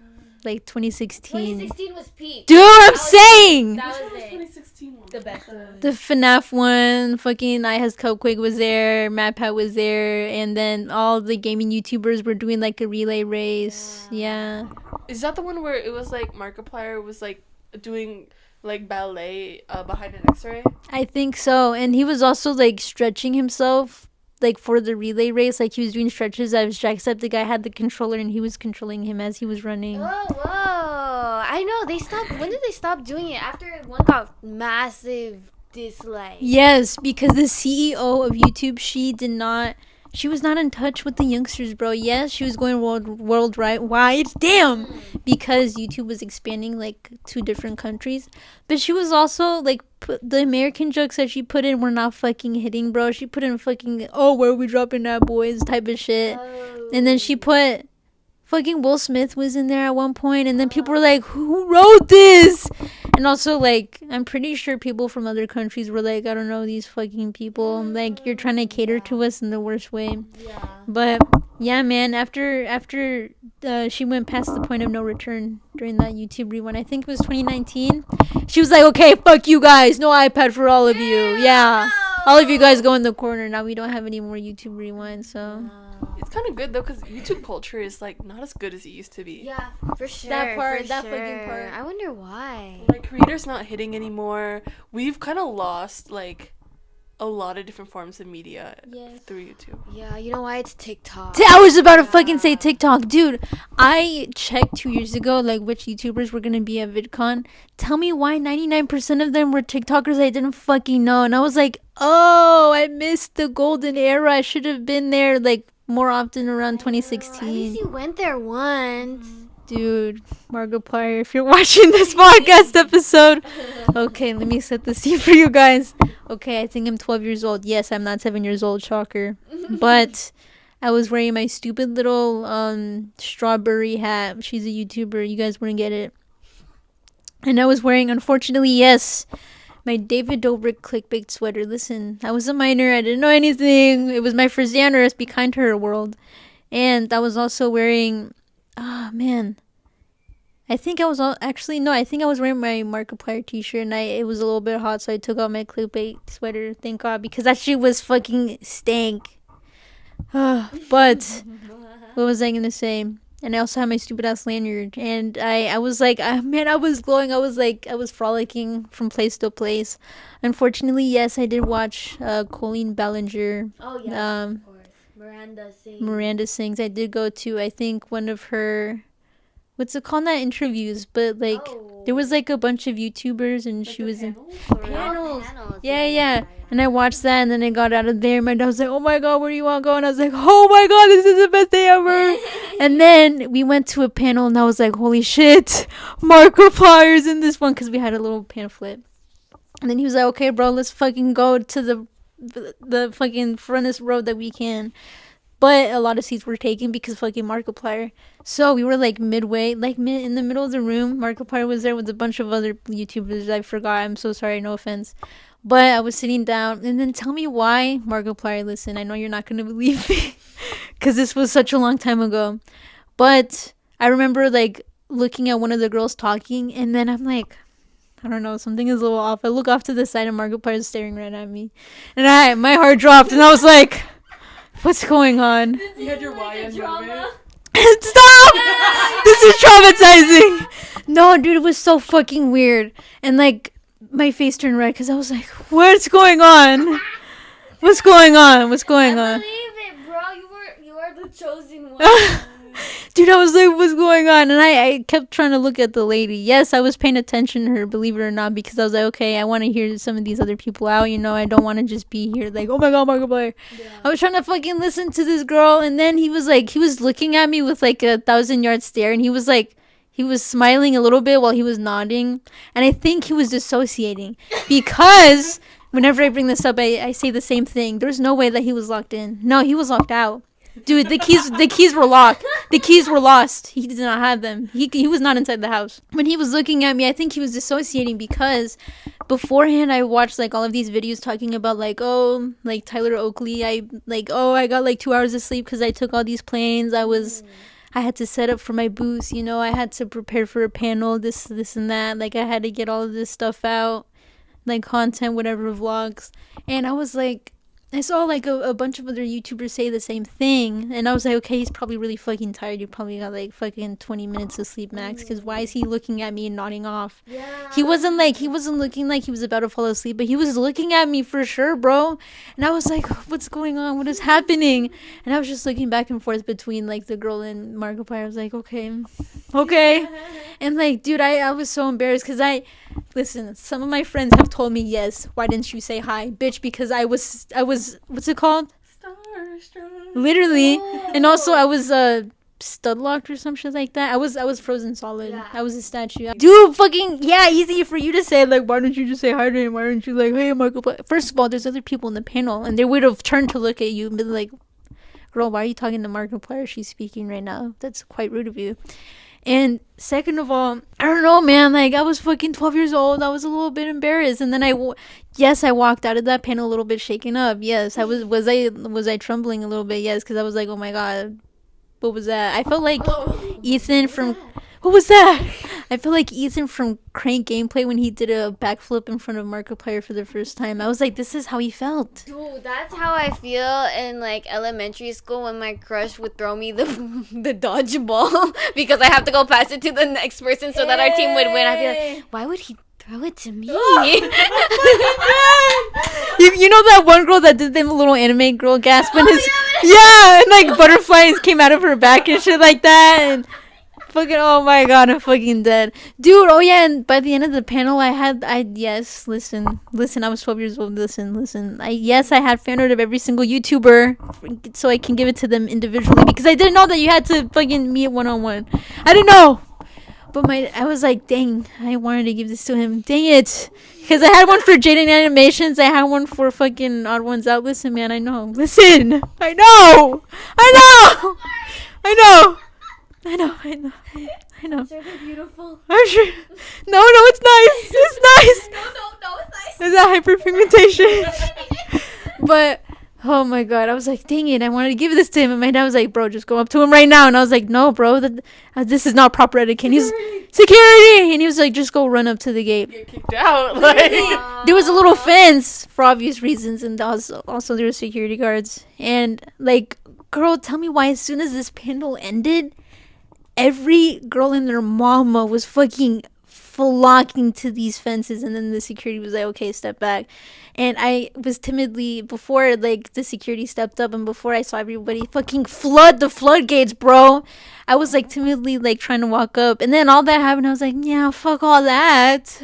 like 2016. 2016 was peak. Dude, I'm saying! That was it. 2016 one. The best one. The FNAF one, fucking I Has Cupquake was there, MadPat was there, and then all the gaming YouTubers were doing like a relay race. Yeah. Is that the one where it was like Markiplier was like doing like ballet behind an X-ray? I think so. And he was also like stretching himself like for the relay race, like he was doing stretches as Jack, except the guy had the controller and he was controlling him as he was running. Whoa. I know, they stopped. When did they stop doing it? After one got massive dislike. Yes, because the CEO of YouTube, she was not in touch with the youngsters, bro. Yes, she was going worldwide. Damn, because YouTube was expanding like to different countries, but she was also like the American jokes that she put in were not fucking hitting, bro. She put in fucking where are we dropping that boys type of shit, and then she put fucking Will Smith was in there at one point, and then people were like, who wrote this? And also, like, I'm pretty sure people from other countries were like, I don't know, these fucking people, like, you're trying to cater to us in the worst way. Yeah. But yeah, man, after she went past the point of no return during that YouTube rewind, I think it was 2019, she was like, okay, fuck you guys, no iPad for all of you. Yeah, all of you guys go in the corner. Now we don't have any more YouTube rewind, so It's kind of good though, because YouTube culture is like not as good as it used to be. Yeah, for sure. That part, for that sure. fucking part. I wonder why. Like creators not hitting anymore. We've kind of lost like a lot of different forms of media through YouTube. Yeah, you know why? It's TikTok. I was about to fucking say TikTok. Dude, I checked 2 years ago, like, which YouTubers were going to be at VidCon. Tell me why 99% of them were TikTokers I didn't fucking know. And I was like, oh, I missed the golden era. I should have been there, like, more often around 2016. At least you went there once. Dude, Markiplier, if you're watching this podcast episode, okay, let me set the scene for you guys. Okay, I think I'm 12 years old. Yes, I'm not 7 years old, shocker. But I was wearing my stupid little strawberry hat. She's a YouTuber. You guys wouldn't get it. And I was wearing, unfortunately, yes, my David Dobrik clickbait sweater. Listen, I was a minor. I didn't know anything. It was my first day on Earth. Be kind to her, world. And I was also wearing... Oh, man. I think I was I think I was wearing my Markiplier t-shirt and it was a little bit hot, so I took off my clickbait sweater. Thank God, because that shit was fucking stank. But what was I gonna say? And I also had my stupid ass lanyard, and I was like, man, I was glowing. I was frolicking from place to place. Unfortunately, yes, I did watch Colleen Ballinger. Oh yeah, of course. Miranda sings. I did go to, I think, one of her, what's it called, not interviews, but like there was like a bunch of YouTubers and like she was in panels. Yeah. And I watched that, and then I got out of there. My dad was like, oh my God, where do you want to go? And I was like, oh my God, this is the best day ever. And then we went to a panel, and I was like, holy shit, Markiplier's in this one, because we had a little pamphlet. And then he was like, okay, bro, let's fucking go to the fucking frontest road that we can. But a lot of seats were taken because fucking Markiplier. So we were like midway, like in the middle of the room. Markiplier was there with a bunch of other YouTubers. I forgot. I'm so sorry. No offense. But I was sitting down, and then tell me why, Markiplier, listen, I know you're not going to believe me because this was such a long time ago. But I remember like looking at one of the girls talking, and then I'm like, I don't know, something is a little off. I look off to the side, and Markiplier's staring right at me. And my heart dropped, and I was like, what's going on? You had your YN moment. Stop! This is traumatizing. No, dude, it was so fucking weird. And like my face turned red because I was like, what's going on? What's going on? What's going I on? believe it, bro. You are the chosen one. Dude, I was like, what's going on? And I kept trying to look at the lady. Yes, I was paying attention to her, believe it or not, because I was like, okay, I want to hear some of these other people out. You know, I don't want to just be here like, oh my God, Markiplier. Yeah. I was trying to fucking listen to this girl. And then he was looking at me with like 1,000-yard stare. And he was smiling a little bit while he was nodding. And I think he was dissociating because whenever I bring this up, I say the same thing. There's no way that he was locked in. No, he was locked out. Dude, the keys were locked. The keys were lost. He did not have them. He was not inside the house. When he was looking at me, I think he was dissociating because beforehand I watched like all of these videos talking about like, oh, like Tyler Oakley. I got like 2 hours of sleep because I took all these planes. I had to set up for my booth, you know, I had to prepare for a panel, this and that. Like I had to get all of this stuff out, like content, whatever, vlogs. And I was like, I saw like a bunch of other YouTubers say the same thing, and I was like, okay, he's probably really fucking tired. You probably got like fucking 20 minutes of sleep max, because why is he looking at me and nodding off? Yeah. He wasn't looking like he was about to fall asleep, but he was looking at me for sure, bro. And I was like, what's going on? What is happening? And I was just looking back and forth between like the girl and Markiplier. I was like, okay. And like, dude, I was so embarrassed because listen, some of my friends have told me, yes, why didn't you say hi, bitch? Because I was what's it called? Starstruck. Literally. Oh. And also I was stud locked or some shit like that. I was frozen solid. Yeah. I was a statue. Dude, fucking yeah, easy for you to say like, why don't you just say hi to him? Why don't you like, hey, Markiplier? First of all, there's other people in the panel, and they would have turned to look at you and been like, girl, why are you talking to Markiplier? She's speaking right now. That's quite rude of you. And second of all, I don't know, man, like I was fucking 12 years old. I was a little bit embarrassed. And then I walked out of that panel a little bit shaken up. Yes, I was I trembling a little bit? Yes, because I was like, oh my God, what was that? I felt like Ethan from... What was that? I feel like Ethan from Crank Gameplay when he did a backflip in front of Markiplier for the first time. I was like, this is how he felt. Dude, that's how I feel in like elementary school when my crush would throw me the dodgeball because I have to go pass it to the next person so that our team would win. I'd be like, why would he throw it to me? You know that one girl that did them little anime girl gasp and yeah, and like butterflies came out of her back and shit like that, and fucking, oh my God, I'm fucking dead, dude. Oh yeah, and by the end of the panel, listen, I was 12 years old. Listen, I had fan art of every single YouTuber so I can give it to them individually, because I didn't know that you had to fucking meet one-on-one. I didn't know, but I was like, dang, I wanted to give this to him, dang it, because I had one for Jaden Animations, I had one for fucking Odd Ones Out. Listen, man, I know. I know. Is it beautiful? I'm sure. No, it's nice. It's nice. No, it's nice. It's a hyperpigmentation. But, oh my God, I was like, dang it, I wanted to give this to him. And my dad was like, bro, just go up to him right now. And I was like, no, bro, this is not proper etiquette. He's security. And he was like, just go run up to the gate. Get kicked out. Like, there was a little fence for obvious reasons. And also there were security guards. And like, girl, tell me why as soon as this panel ended, every girl and their mama was fucking flocking to these fences, and then the security was like, okay, step back. And I was timidly, before like the security stepped up and before I saw everybody fucking flood the floodgates, bro, I was like timidly like trying to walk up, and then all that happened. I was like, yeah, fuck all that.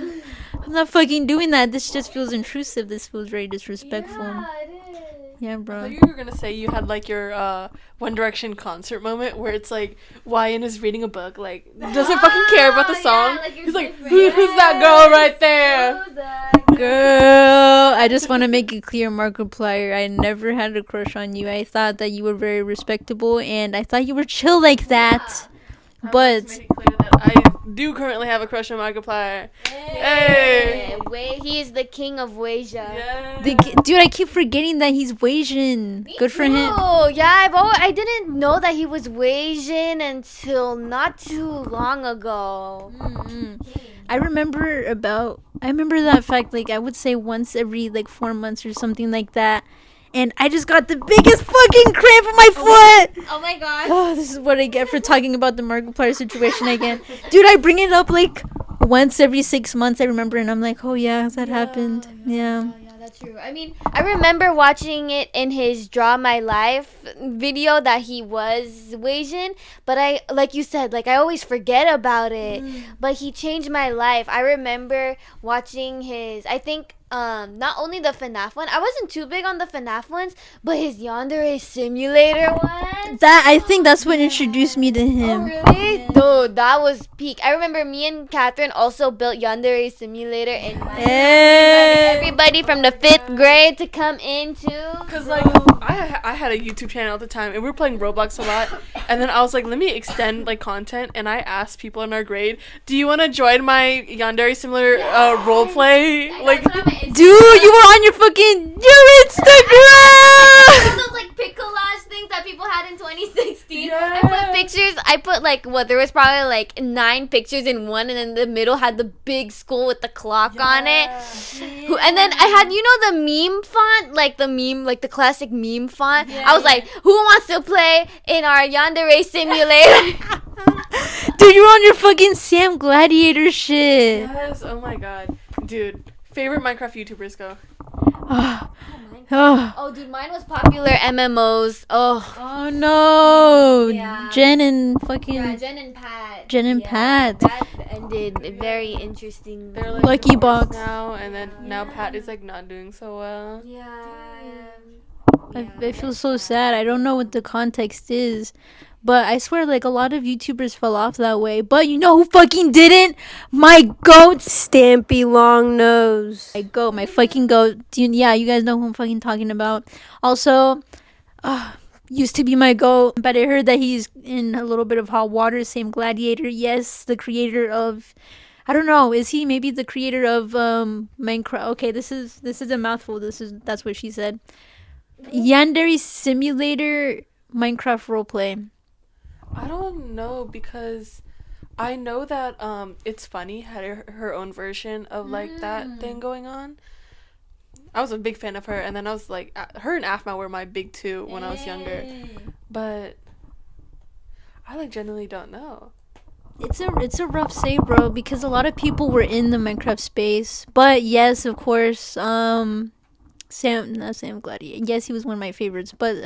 I'm not fucking doing that. This just feels intrusive. This feels very disrespectful. Yeah, it is. Yeah, bro. I thought you were gonna say you had like your One Direction concert moment where it's like Wyan is reading a book, like doesn't fucking care about the song. Yeah, like he's like, who's that girl right there? Girl, I just want to make it clear, Markiplier, I never had a crush on you. I thought that you were very respectable, and I thought you were chill like that. But made it clear that I do currently have a crush on Markiplier. Hey. He is the king of Wasia. Yeah. Dude, I keep forgetting that he's Wasian. Good for him. Oh yeah, I didn't know that he was Wasian until not too long ago. Mm-hmm. I remember that fact, like I would say once every like 4 months or something like that. And I just got the biggest fucking cramp in my foot. Oh my God. Oh, this is what I get for talking about the Markiplier situation again. Dude, I bring it up like once every 6 months I remember, and I'm like, oh yeah, that happened. Yeah. That's true. I mean, I remember watching it in his Draw My Life video that he was Asian, but I, like you said, like I always forget about it. But he changed my life. I remember watching his, I think, not only the FNAF one. I wasn't too big on the FNAF ones, but his Yandere Simulator one. That, I think that's what introduced me to Oh, him. really? Dude, that was peak. I remember me and Catherine also built Yandere Simulator and everybody from the 5th grade to come in too. Cause like I had a YouTube channel at the time and we were playing Roblox a lot, and then I was like, let me extend like content, and I asked people in our grade, do you want to join my Yandere Simulator role play? Like, Dude, you were on your Instagram. Those like pic collage things that people had in 2016. Yeah. I put pictures. I put like there was probably like 9 pictures in one, and then the middle had the big skull with the clock on it. And then I had, the meme font, like the classic meme font. I was like, who wants to play in our Yandere Simulator? Dude, you were on your fucking Sam Gladiator shit. yes, oh my god, dude. Favorite Minecraft YouTubers, go. Oh, dude, mine was popular MMOs. Oh no. Yeah. Jen and fucking Jen and Pat. Jen and Pat. That ended very interesting. They're like Lucky divorced box. now, and then now Pat is like not doing so well. I feel so sad. I don't know what the context is. But I swear, like, a lot of YouTubers fell off that way. But you know who fucking didn't? My goat, Stampy Longnose. My goat, my fucking goat. You guys know who I'm fucking talking about. Also, used to be my goat. But I heard that he's in a little bit of hot water. Same Gladiator. Yes, the creator of... I don't know. Is he maybe the creator of Minecraft? Okay, this is a mouthful. That's what she said. Yandere Simulator Minecraft roleplay. I don't know, because I know that It's Funny had her own version of like that thing going on. I was a big fan of her, and then I was like, her and Afma were my big two when I was younger. But I like genuinely don't know. It's a rough say, bro, because a lot of people were in the Minecraft space. But yes, of course, Sam Gladiator. Yes, he was one of my favorites. But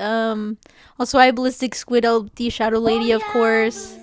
also I Ballistic Squid, LD Shadow Lady, of course.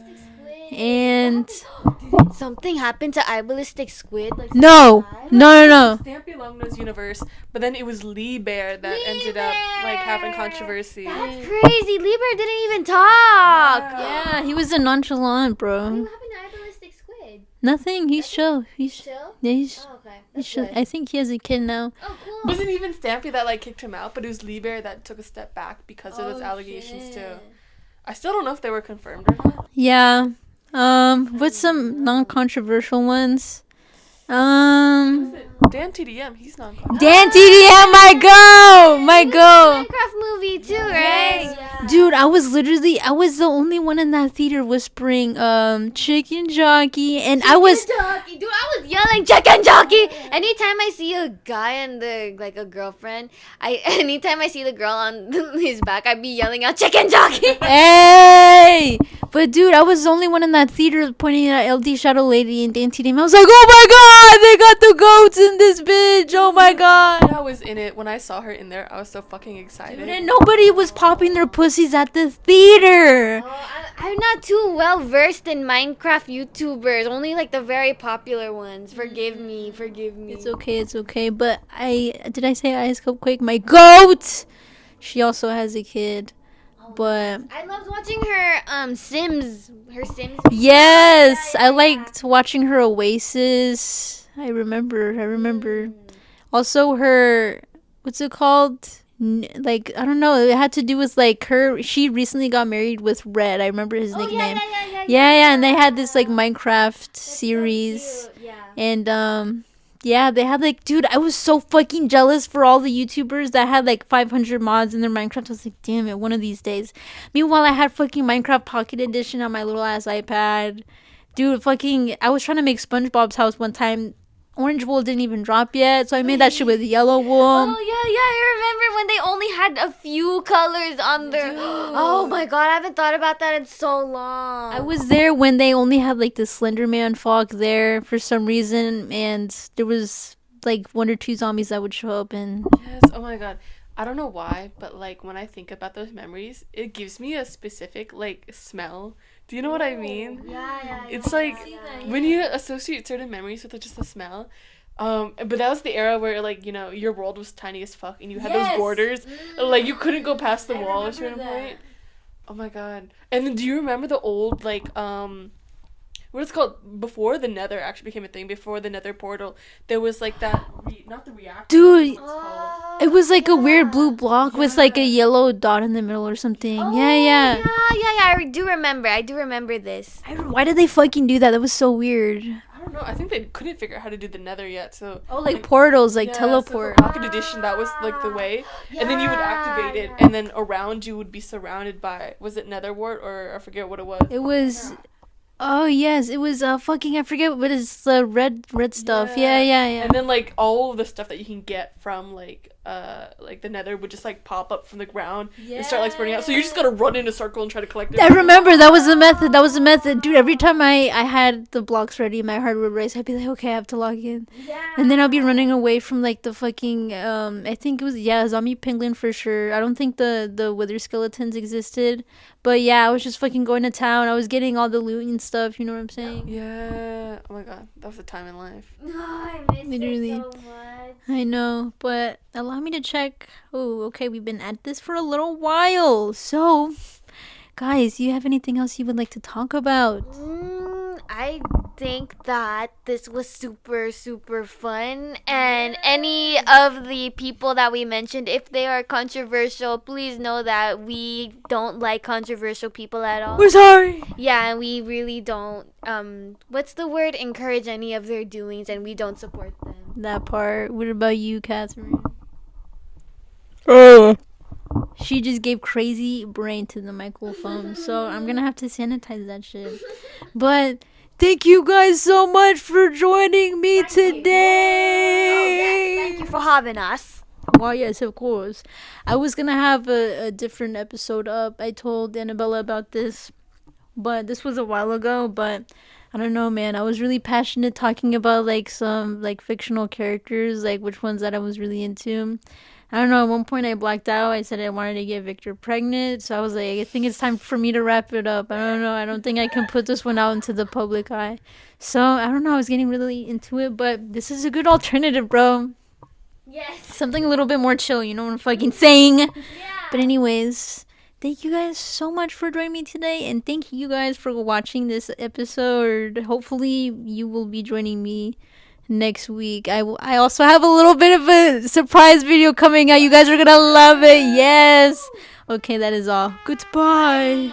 And Did something happen to Ballistic Squid? Like, no. Stampy Longnose universe, but then it was Lee Bear that ended up like having controversy. That's crazy. Lieber didn't even talk. Yeah, he was a nonchalant, bro. What happened to Ballistic Squid? Nothing. He's chill. Chill? Yeah, he's Oh, okay. he's chill. I think he has a kid now. Oh, cool. It wasn't even Stampy that like kicked him out, but it was Lee Bear that took a step back because of those allegations too. I still don't know if they were confirmed or not. Yeah. What's some non-controversial ones? Dan TDM, he's not. Dan TDM, my go. Minecraft movie too, right? Dude, I was the only one in that theater whispering, chicken jockey, and I was. Dude, I was yelling chicken jockey. Anytime I see a guy and a girlfriend, anytime I see the girl on his back, I'd be yelling out chicken jockey. Hey! But dude, I was the only one in that theater pointing at LD Shadow Lady and Dan TDM. I was like, oh my god, they got the goats in this bitch. Oh my god. I was in it when I saw her in there. I was so fucking excited. Dude, and nobody was popping their pussies at the theater. I'm not too well versed in Minecraft YouTubers. Only like the very popular ones. Forgive me. It's okay. But did I say Ice Cupquake? My goat. She also has a kid. But I loved watching her Sims. yes, I liked watching her Oasis. I remember. Also her, what's it called? Like, I don't know. It had to do with like her. She recently got married with Red. I remember his nickname. Yeah. And they had this like Minecraft series. So yeah. And yeah, they had like, dude, I was so fucking jealous for all the YouTubers that had like 500 mods in their Minecraft. I was like, damn it, one of these days. Meanwhile, I had fucking Minecraft Pocket Edition on my little ass iPad. Dude, I was trying to make SpongeBob's house one time orange wool didn't even drop yet, so I made that shit with yellow wool. Oh yeah, I remember when they only had a few colors on their. Oh my god, I haven't thought about that in so long. I was there when they only had like the Slender Man fog there for some reason, and there was like 1 or 2 zombies that would show up, and Yes. Oh my god. I don't know why, but like when I think about those memories, it gives me a specific like smell. Do you know what I mean? Yeah. It's like when you associate certain memories with just a smell. But that was the era where like, you know, your world was tiny as fuck and you had those borders. Like you couldn't go past the wall at a certain point. Oh my god. And then do you remember the old like what it's called before the Nether actually became a thing, before the Nether portal, there was like that not the reactor. dude, What's it called? it was like a weird blue block with like a yellow dot in the middle or something. Yeah. I do remember this. Why did they fucking do that? That was so weird. I don't know. I think they couldn't figure out how to do the Nether yet. So Like portals, like yeah, teleport. So for Pocket Edition, that was like the way, and then you would activate it, and then around you would be surrounded by, was it Nether wart or I forget what it was. It was. Oh yes, it was fucking I forget what is the red stuff. Yeah. And then like all of the stuff that you can get from like the Nether would just like pop up from the ground and start like spreading out. So you just gotta run in a circle and try to collect it. I remember that was the method. Dude, every time I had the blocks ready, my heart would race. I'd be like, okay, I have to log in. And then I'll be running away from like the fucking I think it was zombie penguin for sure. I don't think the wither skeletons existed. But yeah, I was just fucking going to town. I was getting all the loot and stuff, you know what I'm saying? Yeah. Oh my god, that was a time in life. I miss Literally. it so much. I know, but allow me to check. Oh, okay, we've been at this for a little while. So, guys, do you have anything else you would like to talk about? I think that this was super, super fun. And any of the people that we mentioned, if they are controversial, please know that we don't like controversial people at all. We're sorry. Yeah, and we really don't, what's the word? Encourage any of their doings, and we don't support them. That part. What about you, Catherine? She just gave crazy brain to the microphone, so I'm gonna have to sanitize that shit. But thank you guys so much for joining me today. Thank you for having us. Well, yes, of course. I was gonna have a different episode up. I told Annabella about this, but this was a while ago. But I don't know, man. I was really passionate talking about like some like fictional characters, like which ones that I was really into. I don't know, at one point I blacked out. I said I wanted to get Victor pregnant. So I was like, I think it's time for me to wrap it up. I don't know. I don't think I can put this one out into the public eye. So I don't know. I was getting really into it. But this is a good alternative, bro. Yes. Something a little bit more chill. You know what I'm fucking saying? But anyways, thank you guys so much for joining me today. And thank you guys for watching this episode. Hopefully you will be joining me next week. I also have a little bit of a surprise video coming out. You guys are gonna love it. Yes. Okay, that is all. Goodbye.